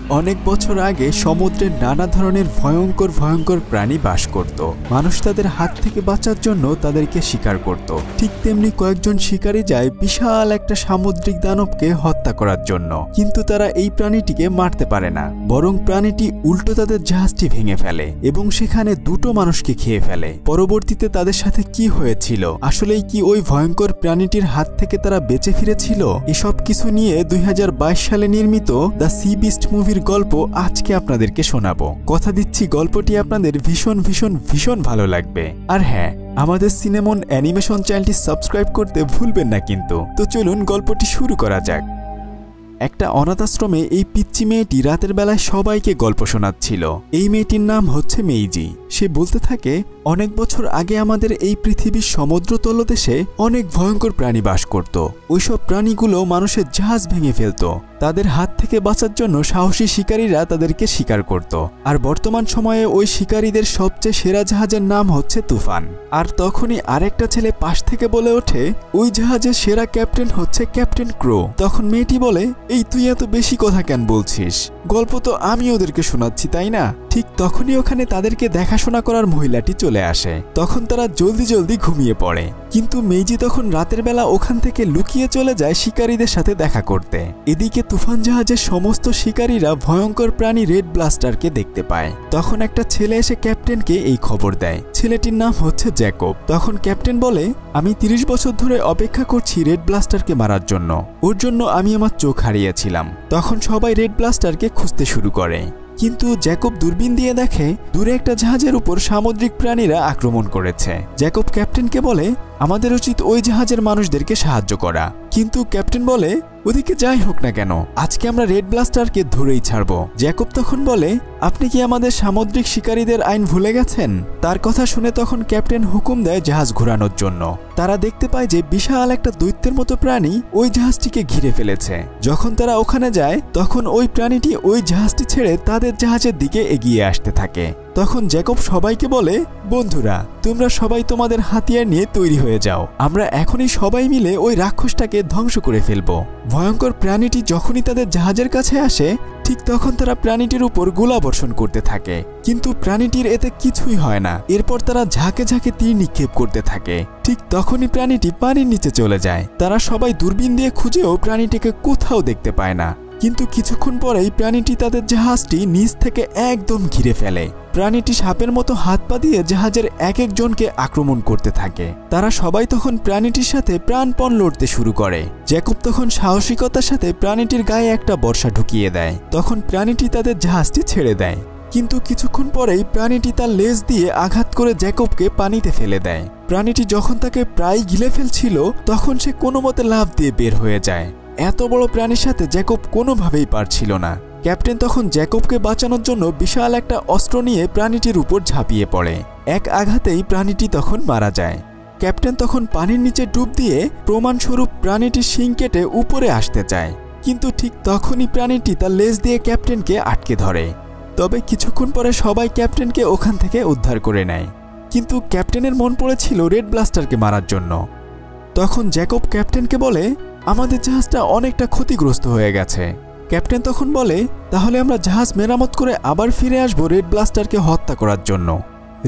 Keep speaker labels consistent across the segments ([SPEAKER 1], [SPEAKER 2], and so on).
[SPEAKER 1] অনেক বছর আগে সমুদ্রে নানা ধরনের ভয়ঙ্কর ভয়ঙ্কর প্রাণী বাস করত। মানুষ তাদের হাত থেকে বাঁচার জন্য তাদেরকে শিকার করত। ঠিক তেমনি কয়েকজন শিকারী যায় বিশাল একটা সামুদ্রিক দানবকে হত্যা করার জন্য, কিন্তু তারা এই প্রাণীটিকে মারতে পারে না, বরং প্রাণীটি উল্টো তাদের জাহাজটি ভেঙে ফেলে এবং সেখানে দুটো মানুষকে খেয়ে ফেলে। পরবর্তীতে তাদের সাথে কি হয়েছিল, আসলেই কি ওই ভয়ঙ্কর প্রাণীটির হাত থেকে তারা বেঁচে ফিরেছিল, এসব কিছু নিয়ে 2022 সালে নির্মিত দ্য সি বিস্ট মুভির গল্প আজকে আপনাদেরকে শোনাবো। কথা দিচ্ছি গল্পটি আপনাদের ভীষণ ভীষণ ভীষণ ভালো লাগবে। আর হ্যাঁ, আমাদের সিনেমন অ্যানিমেশন চ্যানেলটি সাবস্ক্রাইব করতে ভুলবেন না কিন্তু। তো চলুন গল্পটি শুরু করা যাক। একটা অনাথ আশ্রমে এই পিচ্চি মেয়েটি রাতের বেলায় সবাইকে গল্প শোনাচ্ছিল। এই মেয়েটির নাম হচ্ছে মেইজি। সে বলতে থাকে, অনেক বছর আগে আমাদের এই পৃথিবীর সমুদ্র তলদেশে অনেক ভয়ঙ্কর প্রাণী বাস করত। ওইসব প্রাণীগুলো মানুষের জাহাজ ভেঙে ফেলত। তাদের হাত থেকে বাঁচার জন্য সাহসী শিকারীরা তাদেরকে শিকার করত। আর বর্তমান সময়ে ওই শিকারীদের সবচেয়ে সেরা জাহাজের নাম হচ্ছে তুফান। আর তখনই আরেকটা ছেলে পাশ থেকে বলে ওঠে, ওই জাহাজের সেরা ক্যাপ্টেন হচ্ছে ক্যাপ্টেন ক্রো। তখন মেয়েটি বলে, এই তুই এত বেশি কথা কেন বলছিস? গল্প তো আমি ওদেরকে শোনাচ্ছি, তাই না? ঠিক তখনই ওখানে তাদেরকে দেখাশোনা করার মহিলাটি চলে আসে। তখন তারা জলদি জলদি ঘুমিয়ে পড়ে। কিন্তু মেইজি তখন রাতের বেলা ওখান থেকে লুকিয়ে চলে যায় শিকারীদের সাথে দেখা করতে। এদিকে তুফান জাহাজের সমস্ত শিকারীরা ভয়ঙ্কর প্রাণী রেড ব্লাস্টারকে দেখতে পায়। তখন একটা ছেলে এসে ক্যাপ্টেনকে এই খবর দেয়। ছেলেটির নাম হচ্ছে জ্যাকব। তখন ক্যাপ্টেন বলে, আমি 30 বছর ধরে অপেক্ষা করছি রেড ব্লাস্টারকে মারার জন্য। ওর জন্য আমি আমার চোখ হারিয়েছিলাম। তখন সবাই রেড ব্লাস্টারকে খুঁজতে শুরু করে। কিন্তু জ্যাকব দূরবীন দিয়ে দেখে দূরে একটা জাহাজের উপর সামুদ্রিক প্রাণীরা আক্রমণ করেছে। জ্যাকব ক্যাপ্টেনকে বলে, আমাদের উচিত ওই জাহাজের মানুষদেরকে সাহায্য করা। কিন্তু ক্যাপ্টেন বলে, ওদিকে যাই হোক না কেন, আজকে আমরা রেড ব্লাস্টারকে ধরেই ছাড়বো। জ্যাকব তখন বলে, আপনি কি আমাদের সামুদ্রিক শিকারীদের আইন ভুলে গেছেন? তার কথা শুনে তখন ক্যাপ্টেন হুকুম দেয় জাহাজ ঘোরানোর জন্য। তারা দেখতে পায় যে বিশাল একটা দৈত্যের মতো প্রাণী ওই জাহাজটিকে ঘিরে ফেলেছে। যখন তারা ওখানে যায় তখন ওই প্রাণীটি ওই জাহাজটি ছেড়ে তাদের জাহাজের দিকে এগিয়ে আসতে থাকে। তখন জ্যাকব সবাইকে বলে, বন্ধুরা, তোমরা সবাই তোমাদের হাতিয়ার নিয়ে তৈরি হয়ে যাও। আমরা এখনই সবাই মিলে ওই রাক্ষসটাকে ধ্বংস করে ফেলবো। ভয়ঙ্কর প্রাণীটি যখনই তাদের জাহাজের কাছে আসে ঠিক তখন তারা প্রাণীটির উপর গোলাবর্ষণ করতে থাকে, কিন্তু প্রাণীটির এতে কিছুই হয় না। এরপর তারা ঝাঁকে ঝাঁকে তীর নিক্ষেপ করতে থাকে। ঠিক তখনই প্রাণীটি পানির নিচে চলে যায়। তারা সবাই দূরবীন দিয়ে খুঁজেও প্রাণীটিকে কোথাও দেখতে পায় না। কিন্তু কিছুক্ষণ পরেই প্রাণীটি তাদের জাহাজটি নিচ থেকে একদম ঘিরে ফেলে। প্রাণীটি সাপের মতো হাত পা দিয়ে জাহাজের এক একজনকে আক্রমণ করতে থাকে। তারা সবাই তখন প্রাণীটির সাথে প্রাণপণ লড়তে শুরু করে। জ্যাকব তখন সাহসিকতার সাথে প্রাণীটির গায়ে একটা বর্শা ঢুকিয়ে দেয়। তখন প্রাণীটি তাদের জাহাজটি ছেড়ে দেয়। কিন্তু কিছুক্ষণ পরেই প্রাণীটি তার লেজ দিয়ে আঘাত করে জ্যাকবকে পানিতে ফেলে দেয়। প্রাণীটি যখন তাকে প্রায় গিলে ফেলছিল তখন সে কোনো মতে লাফ দিয়ে বের হয়ে যায়। এত বড় প্রাণীর সাথে জ্যাকব কোনোভাবেই পারছিল না। ক্যাপ্টেন তখন জ্যাকবকে বাঁচানোর জন্য বিশাল একটা অস্ত্র নিয়ে প্রাণীটির উপর ঝাঁপিয়ে পড়ে। এক আঘাতেই প্রাণীটি তখন মারা যায়। ক্যাপ্টেন তখন পানির নিচে ডুব দিয়ে প্রমাণস্বরূপ প্রাণীটির শিং কেটে উপরে আসতে চায়, কিন্তু ঠিক তখনই প্রাণীটি তার লেজ দিয়ে ক্যাপ্টেনকে আটকে ধরে। তবে কিছুক্ষণ পরে সবাই ক্যাপ্টেনকে ওখান থেকে উদ্ধার করে নেয়। কিন্তু ক্যাপ্টেনের মন পড়েছিল রেড ব্লাস্টারকে মারার জন্য। তখন জ্যাকব ক্যাপ্টেনকে বলে, আমাদের জাহাজটা অনেকটা ক্ষতিগ্রস্ত হয়ে গেছে। ক্যাপ্টেন তখন বলে, তাহলে আমরা জাহাজ মেরামত করে আবার ফিরে আসবো রেড ব্লাস্টারকে হত্যা করার জন্য।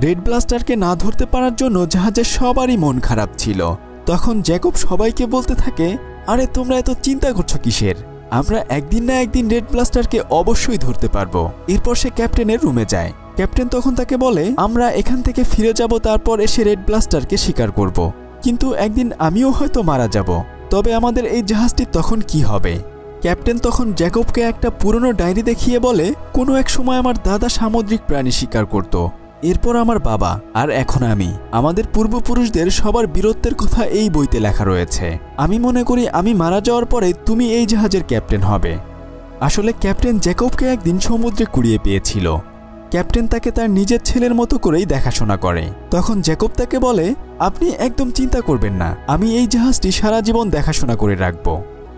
[SPEAKER 1] রেড ব্লাস্টারকে না ধরতে পারার জন্য জাহাজের সবারই মন খারাপ ছিল। তখন জ্যাকব সবাইকে বলতে থাকে, আরে তোমরা এত চিন্তা করছো কিসের? আমরা একদিন না একদিন রেড ব্লাস্টারকে অবশ্যই ধরতে পারবো। এরপর সে ক্যাপ্টেনের রুমে যায়। ক্যাপ্টেন তখন তাকে বলে, আমরা এখান থেকে ফিরে যাব, তারপর এসে রেড ব্লাস্টারকে শিকার করব। কিন্তু একদিন আমিও হয়তো মারা যাব। তবে আমাদের এই জাহাজটি তখন কি হবে? ক্যাপ্টেন তখন জ্যাকবকে একটা পুরনো ডায়েরি দেখিয়ে বলে, কোনো এক সময় আমার দাদা সামুদ্রিক প্রাণী শিকার করত, এরপর আমার বাবা, আর এখন আমি। আমাদের পূর্বপুরুষদের সবার বীরত্বের কথা এই বইতে লেখা রয়েছে। আমি মনে করি আমি মারা যাওয়ার পরে তুমি এই জাহাজের ক্যাপ্টেন হবে। আসলে ক্যাপ্টেন জ্যাকবকে একদিন সমুদ্রে কুড়িয়ে পেয়েছিল। ক্যাপ্টেন তাকে তার নিজের ছেলের মতো করেই দেখাশোনা করে। তখন জ্যাকব তাকে বলে, আপনি একদম চিন্তা করবেন না, আমি এই জাহাজটি সারা জীবন দেখাশোনা করে রাখব।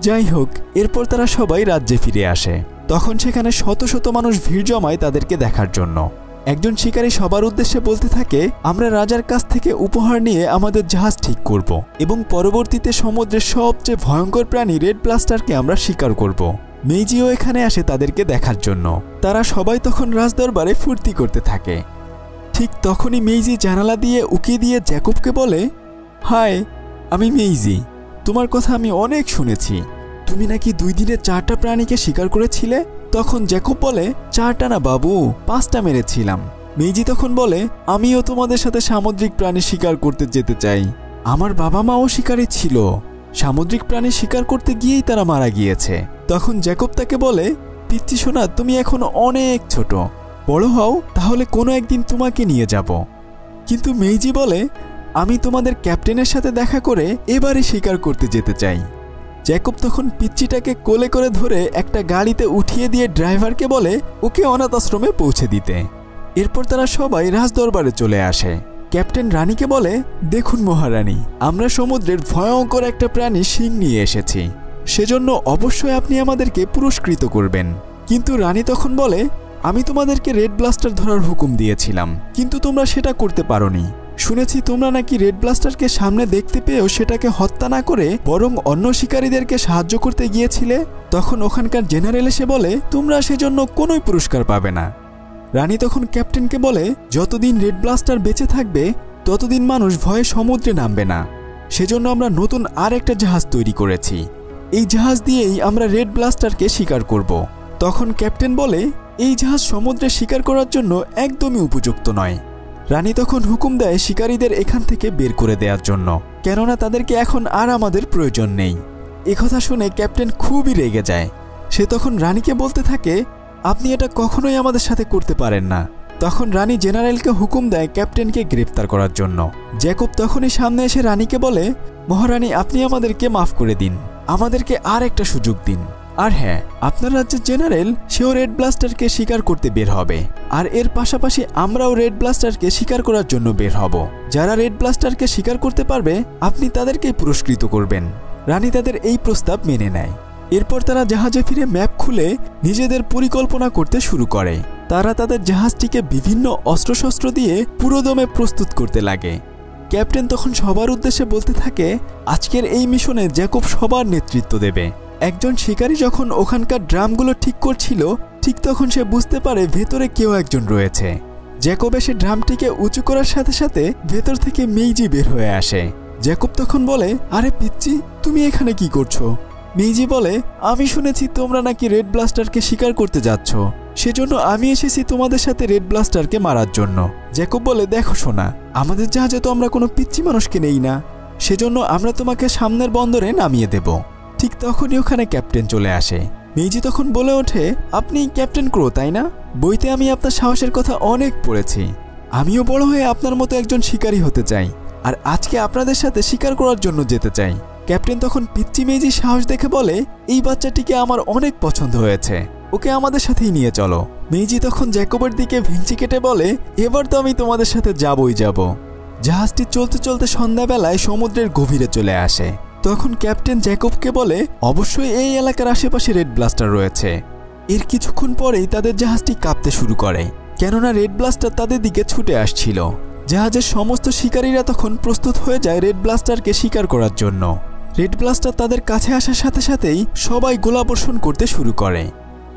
[SPEAKER 1] যাই হোক, এরপর তারা সবাই রাজ্যে ফিরে আসে। তখন সেখানে শত শত মানুষ ভিড় জমায় তাদেরকে দেখার জন্য। একজন শিকারী সবার উদ্দেশ্যে বলতে থাকে, আমরা রাজার কাছ থেকে উপহার নিয়ে আমাদের জাহাজ ঠিক করব এবং পরবর্তীতে সমুদ্রের সবচেয়ে ভয়ঙ্কর প্রাণী রেড ব্লাস্টারকে আমরা শিকার করব। মেইজিও এখানে আসে তাদেরকে দেখার জন্য। তারা সবাই তখন রাজদরবারে ফুর্তি করতে থাকে। ঠিক তখনই মেইজি জানালা দিয়ে উকি দিয়ে জ্যাকবকে বলে, হাই, আমি মেইজি। তোমার কথা আমি অনেক শুনেছি। তুমি নাকি 2 দিনে 4টা প্রাণীকে শিকার করেছিলে। তখন জ্যাকব বলে, 4টা না বাবু, 5টা মেরেছিলাম। মেইজি তখন বলে, আমিও তোমাদের সাথে সামুদ্রিক প্রাণী শিকার করতে যেতে চাই। আমার বাবা মাও শিকারী ছিল। সামুদ্রিক প্রাণী শিকার করতে গিয়েই তারা মারা গিয়েছে। তখন জ্যাকব তাকে বলে, পিচ্চি সোনা, তুমি এখন অনেক ছোট, বড় হও, তাহলে কোনো একদিন তোমাকে নিয়ে যাব। কিন্তু মেইজি বলে, আমি তোমাদের ক্যাপ্টেনের সাথে দেখা করে এবারে শিকার করতে যেতে চাই। জ্যাকব তখন পিচ্চিটাকে কোলে করে ধরে একটা গাড়িতে উঠিয়ে দিয়ে ড্রাইভারকে বলে ওকে অনাথ আশ্রমে পৌঁছে দিতে। এরপর তারা সবাই রাজদরবারে চলে আসে। ক্যাপ্টেন রানীকে বলে, দেখুন মহারানী, আমরা সমুদ্রের ভয়ঙ্কর একটা প্রাণী শিং নিয়ে এসেছি, সেজন্য অবশ্যই আপনি আমাদেরকে পুরস্কৃত করবেন। কিন্তু রানী তখন বলে, আমি তোমাদেরকে রেড ব্লাস্টার ধরার হুকুম দিয়েছিলাম, কিন্তু তোমরা সেটা করতে পারোনি। শুনেছি তোমরা নাকি রেড ব্লাস্টারকে সামনে দেখতে পেয়েও সেটাকে হত্যা না করে বরং অন্য শিকারীদেরকে সাহায্য করতে গিয়েছিলে। তখন ওখানকার জেনারেল এসে বলে, তোমরা সেজন্য কোনোই পুরস্কার পাবে না। রানী তখন ক্যাপ্টেনকে বলে, যতদিন রেড ব্লাস্টার বেঁচে থাকবে ততদিন মানুষ ভয়ে সমুদ্রে নামবে না। সেজন্য আমরা নতুন আর একটা জাহাজ তৈরি করেছি। এই জাহাজ দিয়েই আমরা রেড ব্লাস্টারকে শিকার করব। তখন ক্যাপ্টেন বলে, এই জাহাজ সমুদ্রে শিকার করার জন্য একদমই উপযুক্ত নয়। রানী তখন হুকুম দেয় শিকারীদের এখান থেকে বের করে দেওয়ার জন্য, কেননা তাদেরকে এখন আর আমাদের প্রয়োজন নেই। একথা শুনে ক্যাপ্টেন খুবই রেগে যায়। সে তখন রানীকে বলতে থাকে, আপনি এটা কখনোই আমাদের সাথে করতে পারেন না। তখন রানী জেনারেলকে হুকুম দেয় ক্যাপ্টেনকে গ্রেফতার করার জন্য। জ্যাকব তখনই সামনে এসে রানীকে বলে, মহারানী, আপনি আমাদেরকে মাফ করে দিন, আমাদেরকে আর একটা সুযোগ দিন। আর হ্যাঁ, আপনার রাজ্যের জেনারেল সেও রেড ব্লাস্টারকে শিকার করতে বের হবে, আর এর পাশাপাশি আমরাও রেড ব্লাস্টারকে শিকার করার জন্য বের হব। যারা রেড ব্লাস্টারকে শিকার করতে পারবে আপনি তাদেরকেই পুরস্কৃত করবেন। রানী তাদের এই প্রস্তাব মেনে নেয়। এরপর তারা জাহাজে ফিরে ম্যাপ খুলে নিজেদের পরিকল্পনা করতে শুরু করে। তারা তাদের জাহাজটিকে বিভিন্ন অস্ত্রশস্ত্র দিয়ে পুরোদমে প্রস্তুত করতে লাগে। ক্যাপ্টেন তখন সবার উদ্দেশ্যে বলতে থাকে, আজকের এই মিশনে জ্যাকব সবার নেতৃত্ব দেবে। একজন শিকারী যখন ওখানকার ড্রামগুলো ঠিক করছিল, ঠিক তখন সে বুঝতে পারে ভেতরে কেউ একজন রয়েছে। জ্যাকব এসে ড্রামটিকে উঁচু করার সাথে সাথে ভেতর থেকে মেইজি বের হয়ে আসে। জ্যাকব তখন বলে, আরে পিচ্চি, তুমি এখানে কি করছো? মেইজি বলে, আমি শুনেছি তোমরা নাকি রেড ব্লাস্টারকে শিকার করতে যাচ্ছ, সেজন্য আমি এসেছি তোমাদের সাথে রেড ব্লাস্টারকে মারার জন্য। জ্যাকব বলে, দেখো সোনা, আমাদের জাহাজে তো আমরা কোনো পিচ্চি মানুষকে নেই না, সেজন্য আমরা তোমাকে সামনের বন্দরে নামিয়ে দেব। ঠিক তখনই ওখানে ক্যাপ্টেন চলে আসে। মেইজি তখন বলে ওঠে, আপনি ক্যাপ্টেন ক্রো, তাই না? বইতে আমি আপনার সাহসের কথা অনেক পড়েছি। আমিও বড় হয়ে আপনার মতো একজন শিকারী হতে চাই, আর আজকে আপনাদের সাথে শিকার করার জন্য যেতে চাই। ক্যাপ্টেন তখন পিচ্চি মেইজির সাহস দেখে বলে, এই বাচ্চাটিকে আমার অনেক পছন্দ হয়েছে, ওকে আমাদের সাথেই নিয়ে চলো। মেইজি তখন জ্যাকবের দিকে ভেঙচি কেটে বলে, এবার তো আমি তোমাদের সাথে যাবই যাব। জাহাজটি চলতে চলতে সন্ধ্যাবেলায় সমুদ্রের গভীরে চলে আসে। তখন ক্যাপ্টেন জ্যাকবকে বলে, অবশ্যই এই এলাকার আশেপাশে রেড ব্লাস্টার রয়েছে। এর কিছুক্ষণ পরেই তাদের জাহাজটি কাঁপতে শুরু করে, কেননা রেড ব্লাস্টার তাদের দিকে ছুটে আসছিল। জাহাজের সমস্ত শিকারীরা তখন প্রস্তুত হয়ে যায় রেড ব্লাস্টারকে শিকার করার জন্য। রেড ব্লাস্টার তাদের কাছে আসার সাথে সাথেই সবাই গোলাবর্ষণ করতে শুরু করে।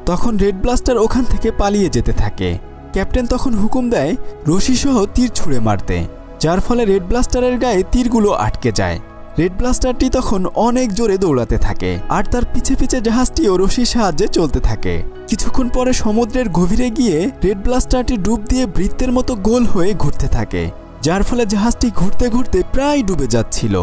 [SPEAKER 1] তখন রেড ব্লাস্টার ওখান থেকে পালিয়ে যেতে থাকে। ক্যাপ্টেন তখন হুকুম দেয় রশি সহ তীর ছুঁড়ে মারতে, যার ফলে রেড ব্লাস্টারের গায়ে তীরগুলো আটকে যায়। রেড ব্লাস্টারটি তখন অনেক জোরে দৌড়াতে থাকে, আর তার পিছে পিছে জাহাজটিও রশির সাহায্যে চলতে থাকে। কিছুক্ষণ পরে সমুদ্রের গভীরে গিয়ে রেড ব্লাস্টারটি ডুব দিয়ে বৃত্তের মতো গোল হয়ে ঘুরতে থাকে, যার ফলে জাহাজটি ঘুরতে ঘুরতে প্রায় ডুবে যাচ্ছিল।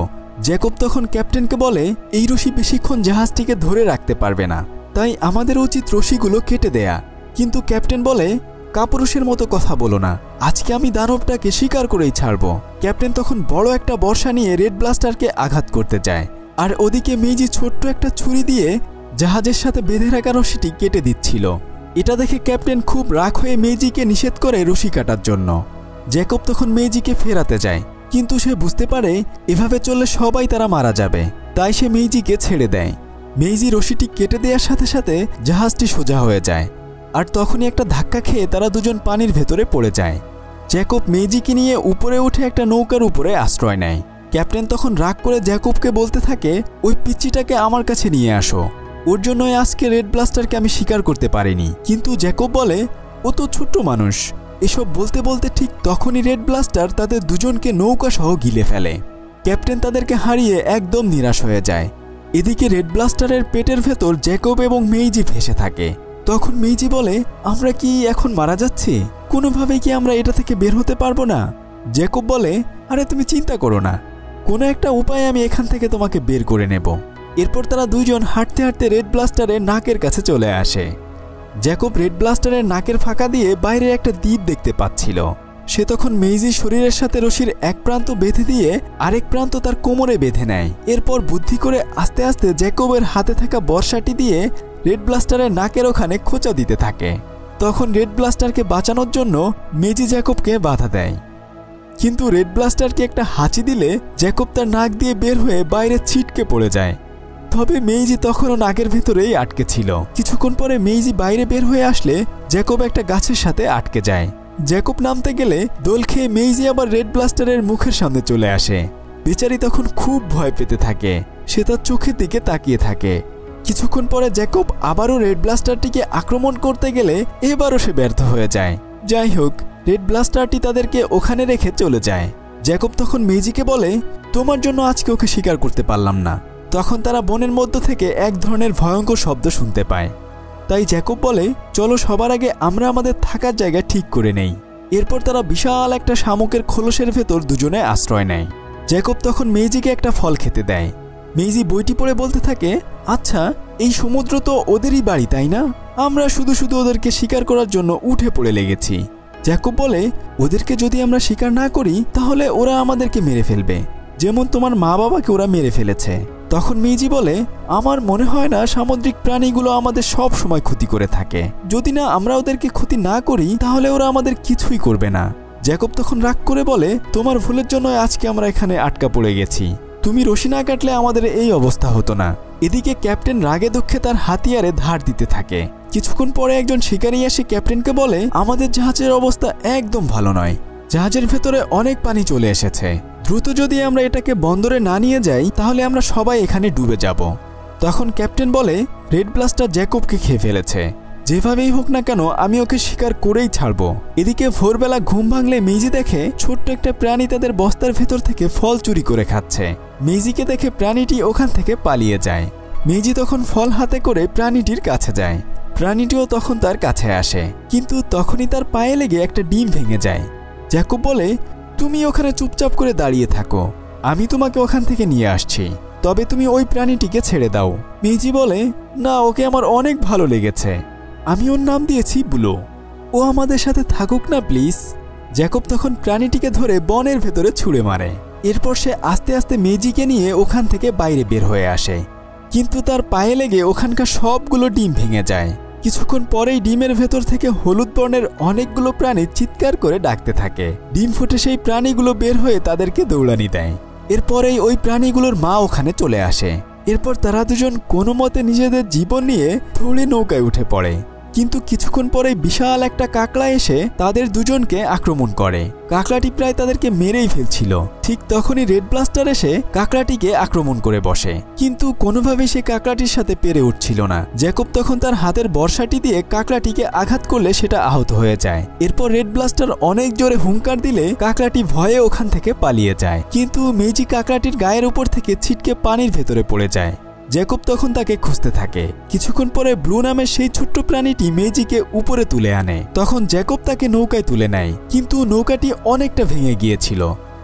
[SPEAKER 1] জ্যাকব তখন ক্যাপ্টেনকে বলে, এই রশি বেশিক্ষণ জাহাজটিকে ধরে রাখতে পারবে না, তাই আমাদের উচিত রশিগুলো কেটে দেয়া। কিন্তু ক্যাপ্টেন বলে, কাপুরুষের মতো কথা বলো না, আজকে আমি দানবটাকে শিকার করেই ছাড়ব। ক্যাপ্টেন তখন বড় একটা বর্শা নিয়ে রেড ব্লাস্টারকে আঘাত করতে যায়, আর ওদিকে মেইজি ছোট্ট একটা ছুরি দিয়ে জাহাজের সাথে বেঁধে রাখা রশিটি কেটে দিচ্ছিল। এটা দেখে ক্যাপ্টেন খুব রাগ হয়ে মেইজিকে নিষেধ করে রশি কাটার জন্য। জ্যাকব তখন মেইজিকে ফেরাতে যায়, কিন্তু সে বুঝতে পারে এভাবে চললে সবাই তারা মারা যাবে, তাই সে মেইজিকে ছেড়ে দেয়। মেইজি রশিটি কেটে দেওয়ার সাথে সাথে জাহাজটি সোজা হয়ে যায়, আর তখনই একটা ধাক্কা খেয়ে তারা দুজন পানির ভেতরে পড়ে যায়। জ্যাকব মেইজিকে নিয়ে উপরে উঠে একটা নৌকার উপরে আশ্রয় নেয়। ক্যাপ্টেন তখন রাগ করে জ্যাকবকে বলতে থাকে, ওই পিচ্চিটাকে আমার কাছে নিয়ে আসো, ওর জন্যই আজকে রেড ব্লাস্টারকে আমি শিকার করতে পারিনি। কিন্তু জ্যাকব বলে ও তো ছোট্ট মানুষ। এসব বলতে বলতে ঠিক তখনই রেড ব্লাস্টার তাদের দুজনকে নৌকা সহ গিলে ফেলে। ক্যাপ্টেন তাদেরকে হারিয়ে একদম নিরাশ হয়ে যায়। এদিকে রেড ব্লাস্টারের পেটের ভেতর জ্যাকব এবং মেইজি ভেসে থাকে। তখন মেইজি বলে আমরা কি এখন মারা যাচ্ছি? কোনোভাবেই কি আমরা এটা থেকে বের হতে পারবো না? জ্যাকব বলে আরে তুমি চিন্তা করো না, কোনো একটা উপায়ে আমি এখান থেকে তোমাকে বের করে নেব। এরপর তারা দুইজন হাঁটতে হাঁটতে রেড ব্লাস্টারের নাকের কাছে চলে আসে। জ্যাকব রেড ব্লাস্টারের নাকের ফাঁকা দিয়ে বাইরে একটা দ্বীপ দেখতে পাচ্ছিল। সে তখন মেইজির শরীরের সাথে রশির এক প্রান্ত বেঁধে দিয়ে আরেক প্রান্ত তার কোমরে বেঁধে নেয়। এরপর বুদ্ধি করে আস্তে আস্তে জ্যাকবের হাতে থাকা বর্ষাটি দিয়ে রেড ব্লাস্টারের নাকের ওখানে খোঁচা দিতে থাকে। তখন রেড ব্লাস্টারকে বাঁচানোর জন্য মেইজি জ্যাকবকে বাধা দেয়। কিন্তু রেড ব্লাস্টারকে একটা হাঁচি দিলে জ্যাকব তার নাক দিয়ে বের হয়ে বাইরে ছিটকে পড়ে যায়। তবে মেইজি তখনও নাকের ভেতরেই আটকে ছিল। কিছুক্ষণ পরে মেইজি বাইরে বের হয়ে আসলে জ্যাকব একটা গাছের সাথে আটকে যায়। জ্যাকব নামতে গেলে দোল খেয়ে মেইজি আবার রেড ব্লাস্টারের মুখের সামনে চলে আসে। বেচারি তখন খুব ভয় পেতে থাকে। সে তার চোখের দিকে তাকিয়ে থাকে। কিছুক্ষণ পরে জ্যাকব আবারও রেড ব্লাস্টারটিকে আক্রমণ করতে গেলে এবারও সে ব্যর্থ হয়ে যায়। যাই হোক, রেড ব্লাস্টারটি তাদেরকে ওখানে রেখে চলে যায়। জ্যাকব তখন মেইজিকে বলে তোমার জন্য আজকে ওকে শিকার করতে পারলাম না। তখন তারা বনের মধ্য থেকে এক ধরনের ভয়ঙ্কর শব্দ শুনতে পায়। তাই জ্যাকব বলে চলো সবার আগে আমরা আমাদের থাকার জায়গা ঠিক করে নেই। এরপর তারা বিশাল একটা শামুকের খোলসের ভেতর দুজনে আশ্রয় নেয়। জ্যাকব তখন মেইজিকে একটা ফল খেতে দেয়। মেইজি বইটি পড়ে বলতে থাকে আচ্ছা, এই সমুদ্র তো ওদেরই বাড়ি তাই না? আমরা শুধু শুধু ওদেরকে শিকার করার জন্য উঠে পড়ে লেগেছি। জ্যাকব বলে ওদেরকে যদি আমরা শিকার না করি তাহলে ওরা আমাদেরকে মেরে ফেলবে, যেমন তোমার মা বাবাকে ওরা মেরে ফেলেছে। তখন মেইজি বলে আমার মনে হয় না সামুদ্রিক প্রাণীগুলো আমাদের সব সময় ক্ষতি করে থাকে। যদি না আমরা ওদেরকে ক্ষতি না করি তাহলে ওরা আমাদের কিছুই করবে না। জ্যাকব তখন রাগ করে বলে তোমার ভুলের জন্য আজকে আমরা এখানে আটকা পড়ে গেছি। তুমি রশি না কাটলে আমাদের এই অবস্থা হতো না। এদিকে ক্যাপ্টেন রাগে দুঃখে তার হাতিয়ারে ধার দিতে থাকে। কিছুক্ষণ পরে একজন শিকারী এসে ক্যাপ্টেনকে বলে আমাদের জাহাজের অবস্থা একদম ভালো নয়। জাহাজের ভেতরে অনেক পানি চলে এসেছে। দ্রুত যদি আমরা এটাকে বন্দরে না নিয়ে যাই তাহলে আমরা সবাই এখানে ডুবে যাব। তখন ক্যাপ্টেন বলে রেড ব্লাস্টার জ্যাকবকে খেয়ে ফেলেছে। যেভাবেই হোক না কেন আমি ওকে শিকার করেই ছাড়ব। এদিকে ভোরবেলা ঘুম ভাঙলে মেইজি দেখে ছোট্ট একটা প্রাণী তাদের বস্তার ভেতর থেকে ফল চুরি করে খাচ্ছে। মেইজিকে দেখে প্রাণীটি ওখান থেকে পালিয়ে যায়। মেইজি তখন ফল হাতে করে প্রাণীটির কাছে যায়। প্রাণীটিও তখন তার কাছে আসে, কিন্তু তখনই তার পায়ে লেগে একটা ডিম ভেঙে যায়। জ্যাকব বলে তুমি ওখানে চুপচাপ করে দাঁড়িয়ে থাকো, আমি তোমাকে ওখান থেকে নিয়ে আসছি, তবে তুমি ওই প্রাণীটিকে ছেড়ে দাও। মেইজি বলে না, ওকে আমার অনেক ভালো লেগেছে, আমি ওর নাম দিয়েছি বুলো, ও আমাদের সাথে থাকুক না প্লিজ। জ্যাকব তখন প্রাণীটিকে ধরে বনের ভেতরে ছুঁড়ে মারে। এরপর সে আস্তে আস্তে মেইজিকে নিয়ে ওখান থেকে বাইরে বের হয়ে আসে, কিন্তু তার পায়ে লেগে ওখানকার সবগুলো ডিম ভেঙে যায়। কিছুক্ষণ পরেই ডিমের ভেতর থেকে হলুদ বর্ণের অনেকগুলো প্রাণী চিৎকার করে ডাকতে থাকে। ডিম ফুটে সেই প্রাণীগুলো বের হয়ে তাদেরকে দৌড়ানি দেয়। এরপরেই ওই প্রাণীগুলোর মা ওখানে চলে আসে। এরপর তারা দুজন কোনো মতে নিজেদের জীবন নিয়ে ধৌড়ে নৌকায় উঠে পড়ে। কিন্তু কিছুক্ষণ পরেই বিশাল একটা কাকড়া এসে তাদের দুজনকে আক্রমণ করে। কাকড়াটি প্রায় তাদেরকে মেরেই ফেলছিল। ঠিক তখনই রেড ব্লাস্টার এসে কাকড়াটিকে আক্রমণ করে বসে, কিন্তু কোনোভাবেই সে কাকড়াটির সাথে পেরে উঠছিল না। জ্যাকব তখন তার হাতের বর্ষাটি দিয়ে কাকড়াটিকে আঘাত করলে সেটা আহত হয়ে যায়। এরপর রেড ব্লাস্টার অনেক জোরে হুঙ্কার দিলে কাকড়াটি ভয়ে ওখান থেকে পালিয়ে যায়, কিন্তু মেইজি কাকড়াটির গায়ের উপর থেকে ছিটকে পানির ভেতরে পড়ে যায়। জ্যাকব তখন তাকে খুঁজতে থাকে। কিছুক্ষণ পরে ব্লু নামের সেই ছোট্ট প্রাণীটি মেইজিকে উপরে তুলে আনে। তখন জ্যাকব তাকে নৌকায় তুলে নেয়, কিন্তু নৌকাটি অনেকটা ভেঙে গিয়েছিল,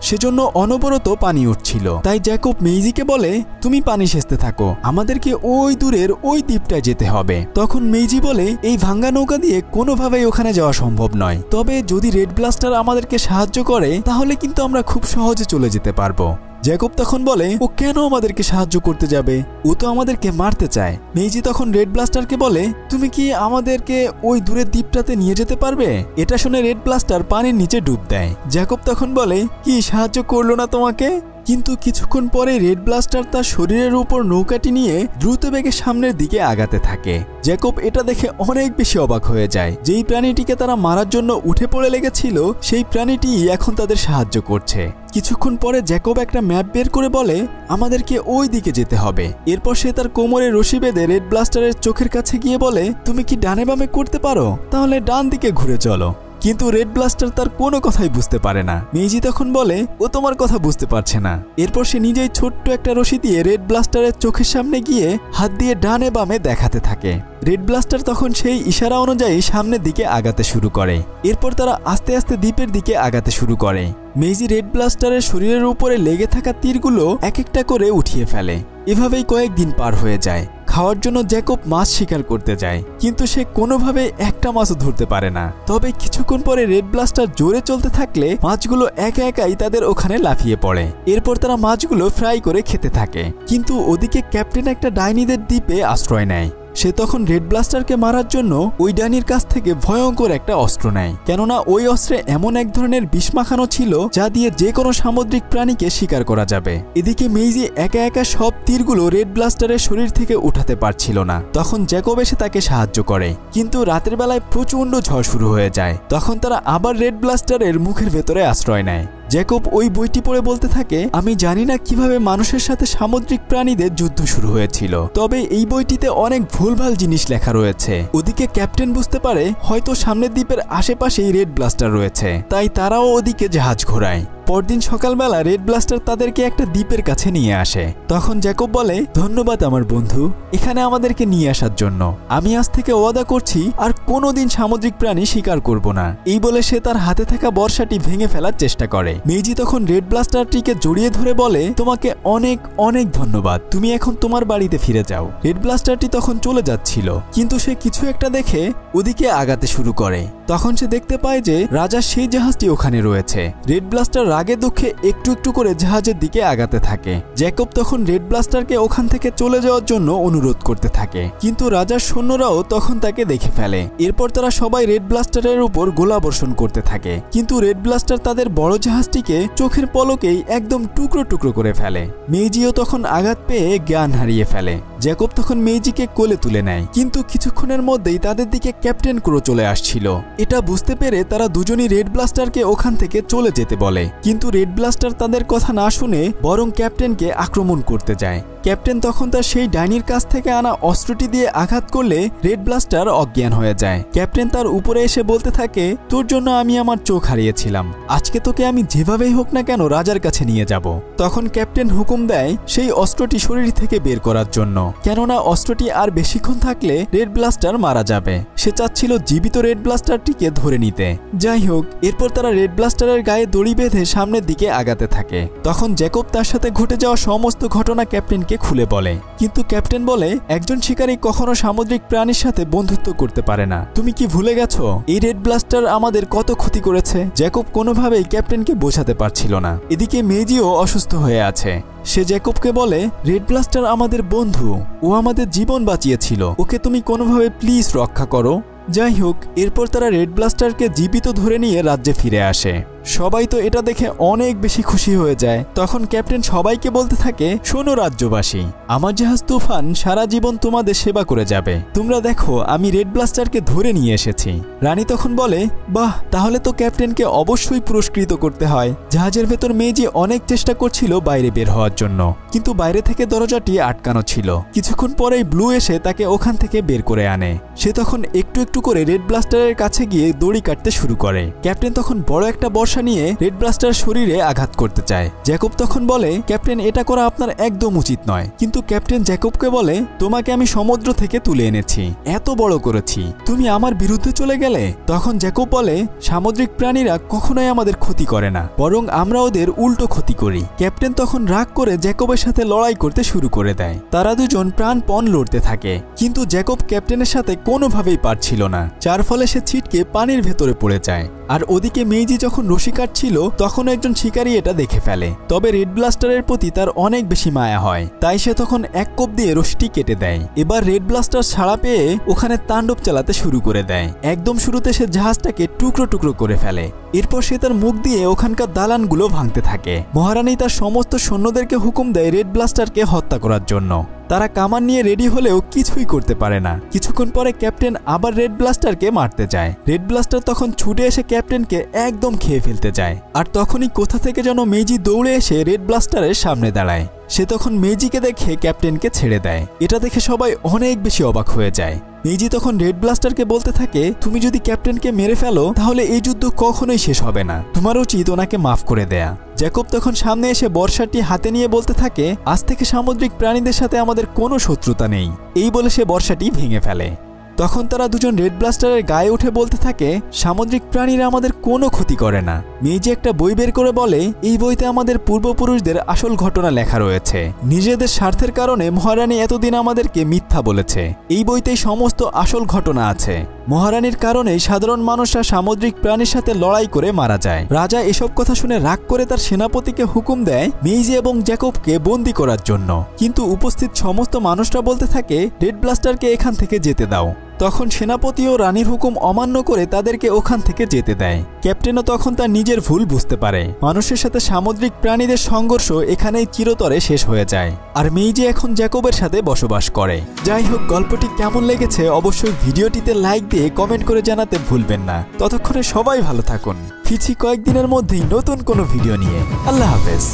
[SPEAKER 1] সেজন্য অনবরত পানি উঠছিল। তাই জ্যাকব মেইজিকে বলে তুমি পানি সেচতে থাকো, আমাদেরকে ওই দূরের ওই দ্বীপটায় যেতে হবে। তখন মেইজি বলে এই ভাঙ্গা নৌকা দিয়ে কোনোভাবেই ওখানে যাওয়া সম্ভব নয়, তবে যদি রেড ব্লাস্টার আমাদেরকে সাহায্য করে তাহলে কিন্তু আমরা খুব সহজে চলে যেতে পারবো। জ্যাকব তখন বলে ও কেন আমাদেরকে সাহায্য করতে যাবে, ও তো আমাদেরকে মারতে চায়। মেইজি তখন রেড ব্লাস্টারকে বলে তুমি কি আমাদেরকে ওই দূরের দ্বীপটাতে নিয়ে যেতে পারবে? এটা শুনে রেড ব্লাস্টার পানির নিচে ডুব দেয়। জ্যাকব তখন বলে কি সাহায্য করলো না তোমাকে? কিন্তু কিছুক্ষণ পরে রেড ব্লাস্টার তার শরীরের উপর নৌকাটি নিয়ে দ্রুত বেগে সামনের দিকে আগাতে থাকে। জ্যাকব এটা দেখে অনেক বেশি অবাক হয়ে যায়। যেই প্রাণীটিকে তারা মারার জন্য উঠে পড়ে লেগেছিল সেই প্রাণীটি এখন তাদের সাহায্য করছে। কিছুক্ষণ পরে জ্যাকব একটা ম্যাপ বের করে বলে আমাদেরকে ওই দিকে যেতে হবে। এরপর সে তার কোমরে রশি বেঁধে রেড ব্লাস্টারের চোখের কাছে গিয়ে বলে তুমি কি ডানে বামে করতে পারো? তাহলে ডান দিকে ঘুরে চলো। কিন্তু রেড ব্লাস্টার তার কোনো কথাই বুঝতে পারে না। মেইজি তখন বলে ও তোমার কথা বুঝতে পারছে না। এরপর সে নিজেই ছোট্ট একটা রশি দিয়ে রেড ব্লাস্টারের চোখের সামনে গিয়ে হাত দিয়ে ডানে বামে দেখাতে থাকে। রেড ব্লাস্টার তখন সেই ইশারা অনুযায়ী সামনের দিকে আগাতে শুরু করে। এরপর তারা আস্তে আস্তে দ্বীপের দিকে আগাতে শুরু করে। মেইজি রেড ব্লাস্টারের শরীরের উপরে লেগে থাকা তীরগুলো এক একটা করে উঠিয়ে ফেলে। এভাবেই কয়েকদিন পার হয়ে যায়। খাওয়ার জন্য জ্যাকব মাছ শিকার করতে যায়, কিন্তু সে কোনোভাবে একটা মাছও ধরতে পারে না। তবে কিছুক্ষণ পরে রেড ব্লাস্টার জোরে চলতে থাকলে মাছগুলো একা একাই তাদের ওখানে লাফিয়ে পড়ে। এরপর তারা মাছগুলো ফ্রাই করে খেতে থাকে। কিন্তু ওদিকে ক্যাপ্টেন একটা ডাইনিদের দ্বীপে আশ্রয় নেয়। সে তখন রেড ব্লাস্টারকে মারার জন্য ওই ডাইনির কাছ থেকে ভয়ঙ্কর একটা অস্ত্র নেয়, কেননা ওই অস্ত্রে এমন এক ধরনের বিষ মাখানো ছিল যা দিয়ে যে কোনো সামুদ্রিক প্রাণীকে শিকার করা যাবে। এদিকে মেইজি একা একা সব তীরগুলো রেড ব্লাস্টারের শরীর থেকে উঠাতে পারছিল না। তখন জ্যাকব এসে তাকে সাহায্য করে, কিন্তু রাতের বেলায় প্রচন্ড ঝড় শুরু হয়ে যায়। তখন তারা আবার রেড ব্লাস্টারের মুখের ভেতরে আশ্রয় নেয়। জ্যাকব ওই বইটি পড়ে বলতে থাকে আমি জানি না কিভাবে মানুষের সাথে সামুদ্রিক প্রাণীদের যুদ্ধ শুরু হয়েছিল, তবে এই বইটিতে অনেক ভুলভাল জিনিস লেখা রয়েছে। ওদিকে ক্যাপ্টেন বুঝতে পারে হয়তো সামনের দ্বীপের আশেপাশেই রেড ব্লাস্টার রয়েছে, তাই তারাও ওদিকে জাহাজ ঘোরায়। পরদিন সকালবেলা রেড ব্লাস্টার তাদেরকে একটা দ্বীপের কাছে নিয়ে আসে। তখন জ্যাকব বলে ধন্যবাদ আমার বন্ধু এখানে আমাদেরকে নিয়ে আসার জন্য। আমি আজ থেকে ওয়াদা করছি আর কোনোদিন সামুদ্রিক প্রাণী শিকার করব না। এই বলে সে তার হাতে থাকা বর্ষাটি ভেঙে ফেলার চেষ্টা করে। মেইজি তখন রেড ব্লাস্টারটিকে জড়িয়ে ধরে বলে তোমাকে অনেক অনেক ধন্যবাদ, তুমি এখন তোমার বাড়িতে ফিরে যাও। রেড ব্লাস্টারটি তখন চলে যাচ্ছিল, কিন্তু সে কিছু একটা দেখে ওদিকে আগাতে শুরু করে। তখন সে দেখতে পায় যে রাজার সেই জাহাজটি ওখানে রয়েছে। রেড ব্লাস্টার রাগে দুঃখে একটু একটু করে জাহাজের দিকে আগাতে থাকে। জ্যাকব তখন রেড ব্লাস্টারকে ওখান থেকে চলে যাওয়ার জন্য অনুরোধ করতে থাকে, কিন্তু রাজার সৈন্যরাও তখন তাকে দেখে ফেলে। এরপর তারা সবাই রেড ব্লাস্টারের উপর গোলাবর্ষণ করতে থাকে, কিন্তু রেড ব্লাস্টার তাদের বড় জাহাজটিকে চোখের পলকেই একদম টুকরো টুকরো করে ফেলে। মেইজিও তখন আঘাত পেয়ে জ্ঞান হারিয়ে ফেলে। জ্যাকব তখন মেইজিকে কোলে তুলে নেয়, কিন্তু কিছুক্ষণের মধ্যেই তাদের দিকে ক্যাপ্টেন ক্রো চলে আসছিল। এটা বুঝতে পেরে তারা দুজনই রেড ব্লাস্টারকে ওখান থেকে চলে যেতে বলে, কিন্তু রেড ব্লাস্টার তাদের কথা না শুনে বরং ক্যাপ্টেনকে আক্রমণ করতে যায়। ক্যাপ্টেন তখন তার সেই ডাইনির কাছ থেকে আনা অস্ত্রটি দিয়ে আঘাত করলে রেড ব্লাস্টার অজ্ঞান হয়ে যায়। ক্যাপ্টেন তার উপরে এসে বলতে থাকে তোর জন্য আমি আমার চোখ হারিয়েছিলাম, আজকে তোকে আমি যেভাবেই হোক না কেন রাজার কাছে নিয়ে যাব। তখন ক্যাপ্টেন হুকুম দেয় সেই অস্ত্রটি শরীর থেকে বের করার জন্য, কেননা অস্ত্রটি আর বেশিক্ষণ থাকলে রেড ব্লাস্টার মারা যাবে। সে চাচ্ছিল জীবিত রেড ব্লাস্টারটিকে ধরে নিতে। যাই হোক, এরপর তারা রেড ব্লাস্টারের গায়ে দড়ি বেঁধে সামনের দিকে আগাতে থাকে। তখন জ্যাকব তার সাথে ঘটে যাওয়া সমস্ত ঘটনা ক্যাপ্টেনকে খুলে বলে, কিন্তু ক্যাপ্টেন বলে একজন শিকারী কখনো সামুদ্রিক প্রাণীর সাথে বন্ধুত্ব করতে পারে না। তুমি কি ভুলে গেছো এই রেড ব্লাস্টার আমাদের কত ক্ষতি করেছে? জ্যাকব কোনোভাবেই ক্যাপ্টেনকে বোঝাতে পারছিল না। এদিকে মেইজিও অসুস্থ হয়ে আছে। সে জ্যাকবকে বলে রেড ব্লাস্টার আমাদের বন্ধু, ও আমাদের জীবন বাঁচিয়েছিল, ওকে তুমি কোনোভাবে প্লিজ রক্ষা করো। যাই হোক, এরপর তারা রেড ব্লাস্টারকে জীবিত ধরে নিয়ে রাজ্যে ফিরে আসে। সবাই তো এটা দেখে অনেক বেশি খুশি হয়ে যায়। তখন ক্যাপ্টেন সবাইকে বলতে থাকে শোনো রাজ্যবাসী, আমার জাহাজ তুফান সারা জীবন তোমাদের সেবা করে যাবে। তোমরা দেখো আমি রেড ব্লাস্টারকে ধরে নিয়ে এসেছি। রানী তখন বলে বাহ, তাহলে তো ক্যাপ্টেনকে অবশ্যই পুরস্কৃত করতে হয়। জাহাজের ভেতর মেইজি অনেক চেষ্টা করছিল বাইরে বের হওয়ার জন্য, কিন্তু বাইরে থেকে দরজাটি আটকানো ছিল। কিছুক্ষণ পরেই ব্লু এসে তাকে ওখান থেকে বের করে আনে। সে তখন একটু একটু করে রেড ব্লাস্টারের কাছে গিয়ে দড়ি কাটতে শুরু করে। ক্যাপ্টেন তখন বড় একটা বর্ষা নিয়ে রেড ব্লাস্টার শরীরে আঘাত করতে চায়। জ্যাকব তখন বলে ক্যাপ্টেন এটা করা আপনার একদম উচিত নয়। কিন্তু ক্যাপ্টেন জ্যাকবকে বলে তোমাকে আমি সমুদ্র থেকে তুলে এনেছি, এত বড় করেছি, তুমি আমার বিরুদ্ধে চলে গেলে। তখন জ্যাকব বলে সামুদ্রিক প্রাণীরা কখনোই আমাদের ক্ষতি করে না, বরং আমরা ওদের উল্টো ক্ষতি করি। ক্যাপ্টেন তখন রাগ করে জ্যাকবের সাথে লড়াই করতে শুরু করে দেয়। তারা দুজন প্রাণপণ লড়তে থাকে, কিন্তু জ্যাকব ক্যাপ্টেনের সাথে কোনোভাবেই পারছিল না, যার ফলে সে ছিটকে পানির ভেতরে পড়ে যায়। আর ওদিকে মেইজি যখন রশি কাটছিল তখন একজন শিকারী এটা দেখে ফেলে। তবে রেড ব্লাস্টারের প্রতি তার অনেক বেশি মায়া হয়, তাই সে তখন এক কোপ দিয়ে রশিটি কেটে দেয়। এবার রেড ব্লাস্টার ছাড়া পেয়ে ওখানে তাণ্ডব চালাতে শুরু করে দেয়। একদম শুরুতে সে জাহাজটাকে টুকরো টুকরো করে ফেলে। এরপর সে তার মুখ দিয়ে ওখানকার দালানগুলো ভাঙতে থাকে। মহারানী তার সমস্ত সৈন্যদেরকে হুকুম দেয় রেড ব্লাস্টারকে হত্যা করার জন্য। তারা কামান নিয়ে রেডি হলেও কিছুই করতে পারে না। কিছুক্ষণ পরে ক্যাপ্টেন আবার রেড ব্লাস্টারকে মারতে যায়। রেড ব্লাস্টার তখন ছুটে এসে ক্যাপ্টেনকে একদম খেয়ে ফেলতে যায়। আর তখনই কোথা থেকে যেন মেইজি দৌড়ে এসে রেড ব্লাস্টারের সামনে দাঁড়ায়। সে তখন মেইজিকে দেখে ক্যাপ্টেনকে ছেড়ে দেয়। এটা দেখে সবাই অনেক বেশি অবাক হয়ে যায়। মেইজি তখন রেড ব্লাস্টারকে বলতে থাকে, তুমি যদি ক্যাপ্টেনকে মেরে ফেলো তাহলে এই যুদ্ধ কখনোই শেষ হবে না, তোমার উচিত ওনাকে মাফ করে দেয়া। জ্যাকব তখন সামনে এসে বর্ষাটি হাতে নিয়ে বলতে থাকে, আজ থেকে সামুদ্রিক প্রাণীদের সাথে আমাদের কোনো শত্রুতা নেই। এই বলে সে বর্ষাটি ভেঙে ফেলে। তখন তারা দুজন রেড ব্লাস্টারের গায়ে উঠে বলতে থাকে, সামুদ্রিক প্রাণীরা আমাদের কোনো ক্ষতি করে না। মেইজি একটা বই বের করে বলে, এই বইতে আমাদের পূর্বপুরুষদের আসল ঘটনা লেখা রয়েছে। নিজেদের স্বার্থের কারণে মহারানী এতদিন আমাদেরকে মিথ্যা বলেছে। এই বইতেই সমস্ত আসল ঘটনা আছে। মহারানীর কারণে সাধারণ মানুষরা সামুদ্রিক প্রাণীর সাথে লড়াই করে মারা যায়। রাজা এসব কথা শুনে রাগ করে তার সেনাপতিকে হুকুম দেয় মেইজি এবং জ্যাকবকে বন্দী করার জন্য। কিন্তু উপস্থিত সমস্ত মানুষরা বলতে থাকে, রেড ব্লাস্টারকে এখান থেকে যেতে দাও। তখন সেনাপতিও রানীর হুকুম অমান্য করে তাদেরকে ওখান থেকে যেতে দেয়। ক্যাপ্টেনও তখন তার নিজের ভুল বুঝতে পারে। মানুষের সাথে সামুদ্রিক প্রাণীদের সংঘর্ষ এখানেই চিরতরে শেষ হয়ে যায়। আর মেইজি এখন জ্যাকবের সাথে বসবাস করে। যাই হোক, গল্পটি কেমন লেগেছে অবশ্যই ভিডিওটিতে লাইক দিয়ে কমেন্ট করে জানাতে ভুলবেন না। ততক্ষণে সবাই ভালো থাকুন। ফিরছি কয়েকদিনের মধ্যেই নতুন কোনো ভিডিও নিয়ে। আল্লাহ হাফেজ।